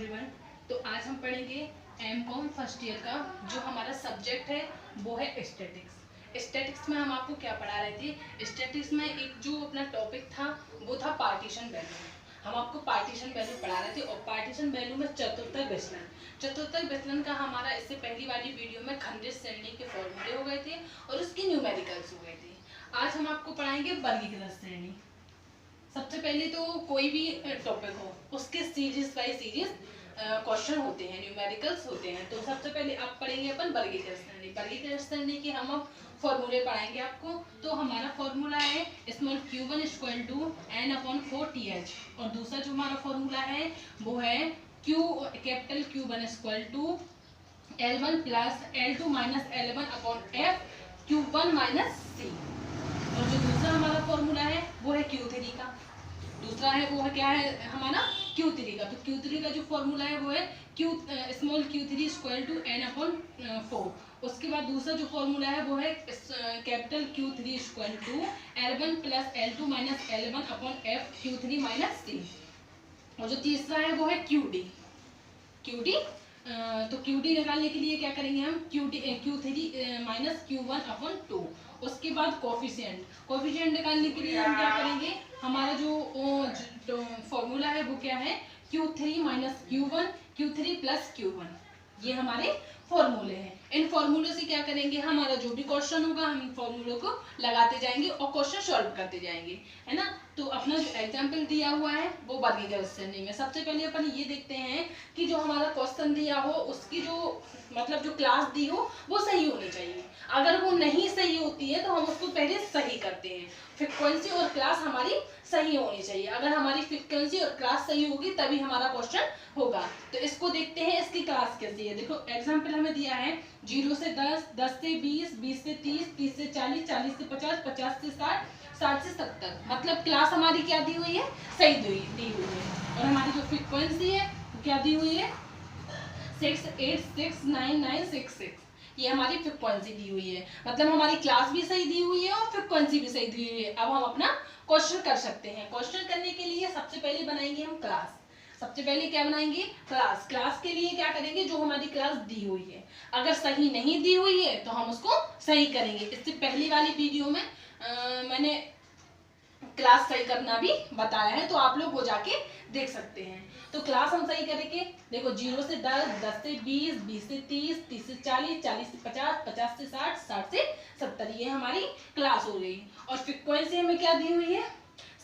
Everyone. तो आज हम पढ़ेंगे एमकॉम फर्स्ट ईयर का जो हमारा सब्जेक्ट है वो है स्टैटिक्स। स्टैटिक्स में हम आपको क्या पढ़ा रहे थे? स्टैटिक्स में एक जो अपना टॉपिक था वो था पार्टीशन वैल्यू। हम आपको पार्टीशन वैल्यू पढ़ा रहे थे और पार्टीशन वैल्यू में चतुर्थक विचलन का हमारा इससे पहली वाली वीडियो में खंडित श्रेणी के फॉर्मूले हो गए थे और उसकी न्यूमेरिकल्स हो गए थे। आज हम आपको पढ़ाएंगे वर्गीकृत श्रेणी। सबसे पहले तो कोई भी टॉपिक हो उसके सीरीज बाय सीरीज क्वेश्चन होते हैं, न्यूमेरिकल्स होते हैं। तो सबसे पहले आप पढ़ेंगे अपन वर्गीकृत श्रेणी। वर्गीकृत श्रेणी के हम अब फॉर्मूले पढ़ाएंगे आपको। तो हमारा फॉर्मूला है small q1 equal to n/4th और दूसरा जो हमारा फॉर्मूला है वो है capital Q1 equal to L1 plus L2 minus L1/f Q1 minus c। और जो दूसरा हमारा फॉर्मूला है वो है Q3 का। दूसरा है वो है क्या है हमारा Q3 का। तो Q3 का जो फॉर्मूला है वो है small q3 equal to n/4। उसके बाद दूसरा जो फॉर्मूला है वो है capital Q3 equal to L1 plus L2 minus L1/f Q3 minus c। और जो तीसरा है वो है QD। तो QD निकालने के लिए क्या करेंगे हम? Q3 minus Q1/2। उसके बाद कोफिशिएंट निकालने के लिए हम क्या करेंगे? हमारा जो फॉर्मूला है वो क्या है? Q3 minus Q3 plus Q1। ये हमारे फॉर्मूले हैं। इन फॉर्मूले से क्या करेंगे? हमारा जो भी क्वेश्चन होगा हम इन फॉर्मूलों को लगाते जाएंगे और क्वेश्चन सॉल्व करते जाएंगे, है ना। तो अपना जो एग्जाम्पल दिया हुआ है वो वर्गीकृत श्रेणी में सबसे पहले अपन ये देखते हैं कि जो हमारा क्वेश्चन दिया हो उसकी जो मतलब जो क्लास दी हो वो सही होनी चाहिए। अगर वो नहीं सही होती है तो हम उसको पहले सही करते हैं। फ्रीक्वेंसी और क्लास हमारी सही होनी चाहिए। अगर हमारी फ्रीक्वेंसी और क्लास सही होगी तभी हमारा क्वेश्चन होगा। तो इसको देखते हैं इसकी क्लास कैसी है। देखो एग्जाम्पल हमें दिया है 0 से 10, 10 से 20, 20 से 30, 30 से 40, 40 से 50, 50 से 60, 60 से 70। मतलब क्लास हमारी क्या दी हुई है? सही दी हुई है। और हमारी जो फ्रीक्वेंसी है वो क्या दी हुई है? 6869966। ये हमारी फ्रीक्वेंसी दी हुई है। मतलब हमारी क्लास भी सही दी हुई है और फ्रीक्वेंसी भी सही दी हुई है। अब हम अपना क्वेश्चन कर सकते हैं। क्वेश्चन करने के लिए सबसे पहले बनाएंगे हम क्लास। सबसे पहले क्या बनाएंगे? क्लास। क्लास के लिए क्या करेंगे? जो हमारी क्लास दी हुई है अगर सही नहीं दी हुई है तो हम उसको सही करेंगे। इससे पहली वाली वीडियो में मैंने क्लास सही करना भी बताया है, तो आप लोग वो जाके देख सकते हैं। तो क्लास हम सही करेंगे। देखो 0 से 10, 10 से 20, 20 से 30, 30 से 40, 40 से 50, 50 से 60, 60 से 70। ये हमारी क्लास हो गई। और फ्रीक्वेंसी हमें क्या दी हुई है?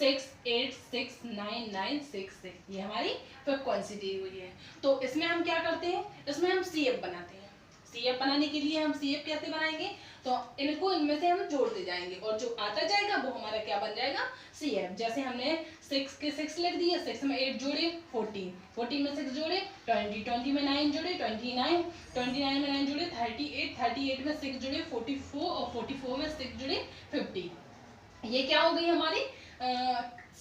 6869966। ये हमारी फ्रीक्वेंसी दी हुई है। तो इसमें हम क्या करते हैं? इसमें हम CF बनाते हैं। CF बनाने के लिए हम CF कैसे बनाएंगे? तो इनको इनमें से हम जोड़ते जाएंगे और जो आता जाएगा वो हमारा क्या बन जाएगा? CF। जैसे हमने 6 के 6 लिख दिए, 6 में 8 जोड़े 14, 14 में 6 जोड़े 20, 20 में 9 जोड़े 29, 29 में 9 जोड़े 38, 38 में 6 जोड़े 44 और 44 में 6 जोड़े 50। ये क्या हो गई हमारी?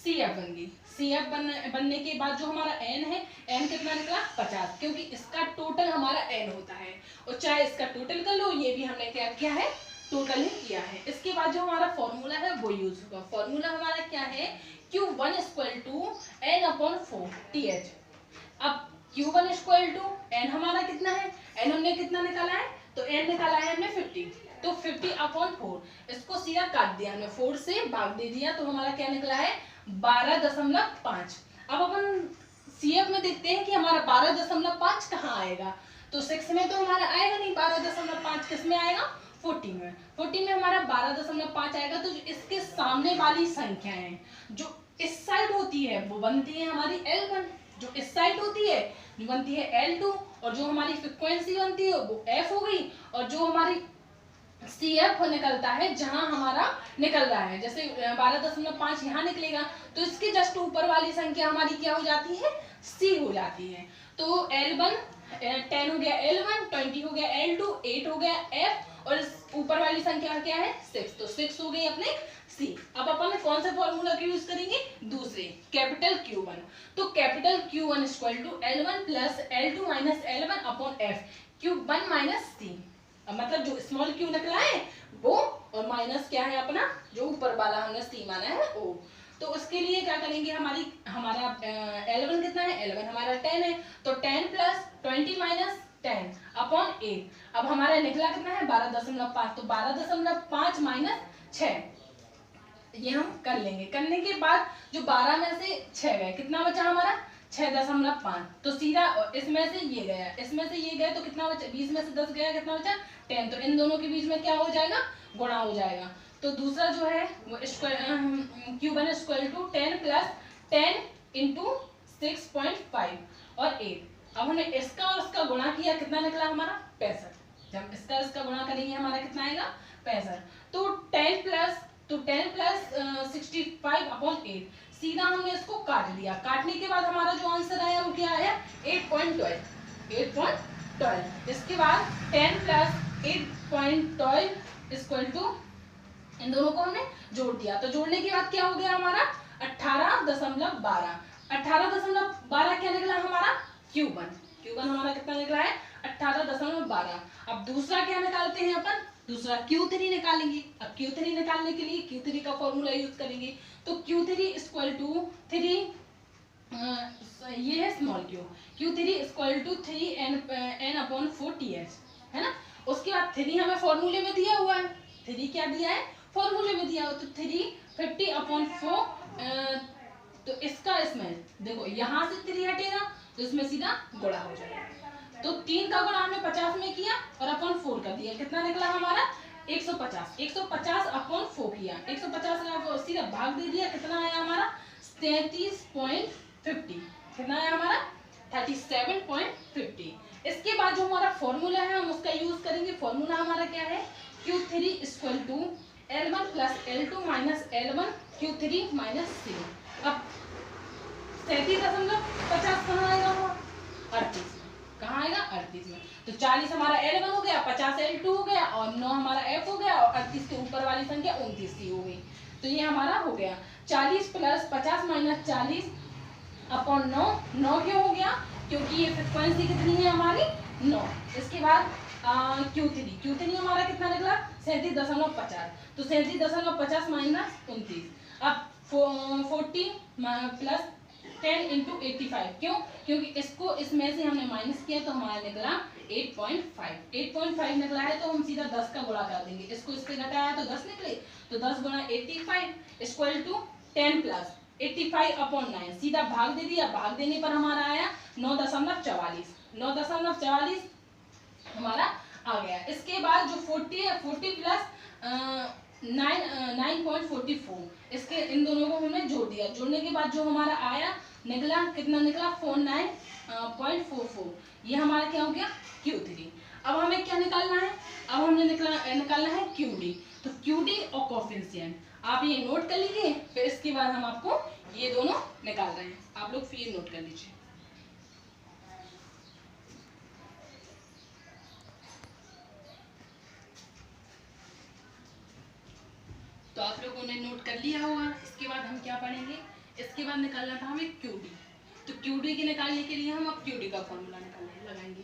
CF बन गई। CF बनने के बाद जो हमारा N है, N कितना निकला? 50, क्योंकि इसका टोटल हमारा N होता है। और चाहे इसका टोटल कर लो, ये भी हमने क्या किया है? टोटल ही किया है। इसके बाद जो हमारा फॉर्मूला है वो यूज होगा। फॉर्मूला हमारा क्या है? Q1 equal to n/4th। अब Q1 इक्वल टू N हमारा कितना है? N हमने कितना निकाला है? तो N निकाला है हमने 50। तो 50/4 इसको सीधा काट दिया हमने, 4 से भाग दे दिया, तो हमारा क्या निकला है? 12.5। अब अपन CF में देखते हैं कि हमारा 12.5 कहाँ आएगा। तो 6 में तो हमारा आएगा नहीं। 12.5 किस में आएगा? 40 में। 40 में हमारा 12.5 आएगा। तो जो इसके सामने वाली संख्या है जो इस साइड होती है वो बनती है हमारी L1, जो इस साइड होती है वो बनती है L2, और जो हमारी फ्रीक्वेंसी बनती है वो F हो गई। और जो हमारी CF निकलता है जहां हमारा निकल रहा है, जैसे 12.5 यहाँ निकलेगा तो इसके जस्ट ऊपर वाली संख्या हमारी क्या हो जाती है? C हो जाती है। तो L1 10 हो गया, L1 20 हो गया, L2 8 हो गया, F, और ऊपर वाली संख्या क्या है? 6। तो 6 हो गई अपने C। अब अपन कौन सा फॉर्मूला का यूज करेंगे? दूसरे, कैपिटल Q1। तो capital Q1 equal to L1 plus L2 minus L1/f Q1 minus C। मतलब जो स्मॉल Q निकला है वो, और माइनस क्या है अपना जो ऊपर वाला हमने C माना है O। तो उसके लिए क्या करेंगे? हमारा L1 कितना है? L1 हमारा 10 है, तो 10 प्लस 20 माइनस 10 अपॉन 8। अब हमारा निकला कितना है 12.5, तो 12.5 माइनस 6 ये हम कर लेंगे। करने के बाद जो 12 में से 6 गए, कितना बचा हमारा 6.5, तो सीधा इसमें से ये गया, इसमें से ये गया, तो कितना बचा 20 में से 10 गया, कितना बचा 10। तो इन दोनों के बीच में क्या हो जाएगा, गुणा हो जाएगा। तो दूसरा जो है वो Q1 equal to 10 plus 10 into 6.5 और 8। अब हमने इसका और इसका गुणा किया, कितना निकला हमारा 65। जब इसका गुणा करेंगे हमारा कितना आएगा 65। तो 10 प्लस 65 अपॉन 8, सीधा हमने इसको काट दिया। काटने के बाद हमारा जो आंसर आया वो क्या आया 8.12। इसके बाद 10 प्लस 8.12 इक्वल टू, इन दोनों को हमने जोड़ दिया। तो जोड़ने के बाद क्या हो गया हमारा 18.12। 18.12 क्या निकला हमारा Q1 हमारा कितना निकला है 18.12। अब दूसरा क्या निकालते हैं अपन, दूसरा Q3 निकालेंगे। अब Q3 निकालने के लिए Q3 का फॉर्मूला यूज करेंगे। तो Q3 इक्वल टू 3 ये है small Q3 equal to 3n upon 4th है ना। उसके बाद 3 हमें फॉर्मूले में दिया हुआ है, 3 क्या दिया है फॉर्मूले में दिया हुआ, तो 350 अपॉन 4। तो इसका इसमें देखो यहाँ से 3 हटेगा तो इसमें सीधा गुणा हो जाएगा। तो 3 का गुणा हमने 50 में किया और अपॉन 4 कर दिया, कितना निकला हमारा 150। 150 अपॉन 4 किया, 150 का सीधा भाग दे दिया, कितना आया हमारा 33.50। कितना आया हमारा 37.50। इसके बाद जो हमारा फॉर्मूला है हम उसका यूज करेंगे। फॉर्मूला हमारा क्या है Q3 equal to L1 plus L2 minus L1 Q3 minus 0। अब 37.50 कहाँ आएगा, 38 कहाँ आएगा 38 में। तो 40 हमारा L1 हो गया, 50 L2 हो गया और 9 हमारा F हो गया और 38 के ऊपर वाली संख्या 29 की हो गई। तो ये हमारा हो गया 40 प्लस 50 माइनस 40 अपॉन 9 क्यों हो गया, क्योंकि ये फ्रिक्वेंसी कितनी है हमारी 9। इसके बाद Q3 हमारा कितना निकला 37.50। तो 37.50 माइनस 29। अब 40 प्लस 10 इंटू 85, क्यों, क्योंकि इसको इसमें से हमने माइनस किया तो हमारा निकला 8.5 निकला है। तो हम सीधा 10 का गुणा कर देंगे, इसको इससे घटाया तो 10 निकले, तो 10 गुणा 85 इक्वल टू 10 प्लस 85 अपॉन 9, सीधा भाग दे दिया। भाग देने पर हमारा आया 9.44 हमारा आ गया। इसके बाद जो 40 है 40 प्लस 9.44, इसके इन दोनों को हमने जोड़ दिया। जोड़ने के बाद जो हमारा आया निकला, कितना निकला 49.44। ये हमारा क्या हो गया Q3। अब हमें क्या निकालना है, अब हमने निकालना है QD। तो QD और कोफिशिएंट आप ये नोट कर लीजिए, फिर इसके बाद हम आपको ये दोनों निकाल रहे हैं, आप लोग फिर नोट कर लीजिए। तो आप लोगों ने नोट कर लिया होगा। इसके बाद हम क्या पढ़ेंगे, इसके बाद निकालना था हमें QD। तो QD के निकालने के लिए हम अब QD का फॉर्मूला लगाएंगे।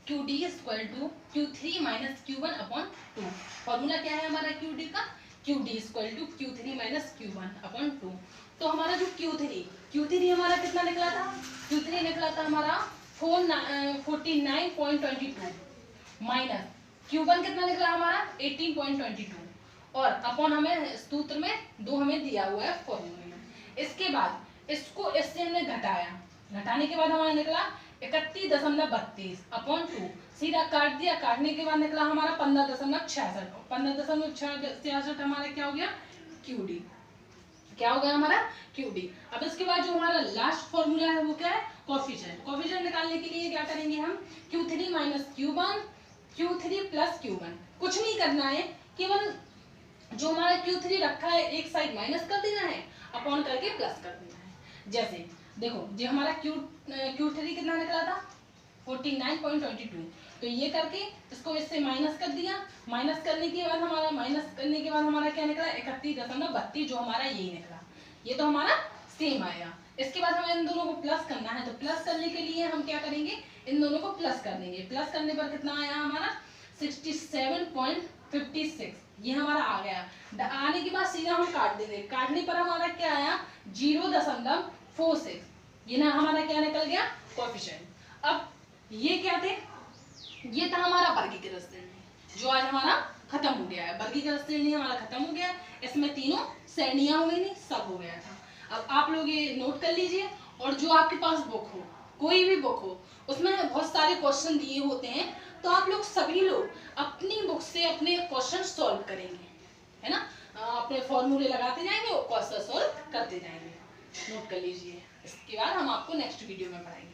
QD equal to Q3 minus Q1 upon 2। Formula क्या है हमारा QD का, QD equal to Q3 minus Q1 upon 2। तो हमारा जो Q3 हमारा कितना निकला था, Q3 निकला था हमारा 49.22 माइनस Q1 कितना निकला हमारा 18.22 और अपॉन हमें सूत्र में 2 हमें दिया हुआ है फॉर्मूले में। इसके बाद इसको इससे हमने घटाया, घटाने के बाद हमारा निकला 31.32 अपॉन 2, सीधा काट दिया। काटने के बाद निकला हमारा 15.66। 15.66 हमारा क्या हो गया QD, क्या हो गया हमारा QD। अब इसके बाद जो हमारा लास्ट फॉर्मूला है वो क्या है कोफिशिएंट निकालने के लिए क्या करेंगे हम Q3 minus Q1 Q3 plus Q1, कुछ नहीं करना है, केवल जो हमारा Q3 रखा है एक साइड माइनस कर देना है, अपॉन करके प्लस कर देना है। जैसे देखो जो हमारा Q3 कितना निकला था 49.22, तो ये करके इसको इससे माइनस कर दिया। माइनस करने के बाद हमारा क्या निकला 31.32, जो हमारा यही निकला। ये तो हमारा सेम आएगा। इसके बाद हमें इन दोनों को प्लस करना है, तो प्लस करने के लिए हम क्या करेंगे, इन दोनों को प्लस कर देंगे। प्लस करने पर कितना आया हमारा 67.56, ये हमारा आ गया। आने के बाद सीधा हम काट देंगे, काटने पर हमारा क्या आया 0.46, ये ना हमारा क्या निकल गया, कोएफिशिएंट। अब ये क्या थे, ये था हमारा वर्गीकृत श्रेणी जो आज हमारा खत्म हो गया है। वर्गीकृत श्रेणी हमारा खत्म हो गया, इसमें तीनों श्रेणियां हो गई थी, सब हो गया था। अब आप लोग ये नोट कर लीजिए, और जो आपके पास बुक हो, कोई भी बुक हो, उसमें बहुत सारे क्वेश्चन दिए होते हैं, तो आप लोग सभी लोग अपनी बुक से अपने क्वेश्चन सॉल्व करेंगे, है ना। अपने फॉर्मूले लगाते जाएंगे और क्वेश्चन सॉल्व करते जाएंगे। नोट कर लीजिए, इसके बाद हम आपको नेक्स्ट वीडियो में पढ़ाएंगे।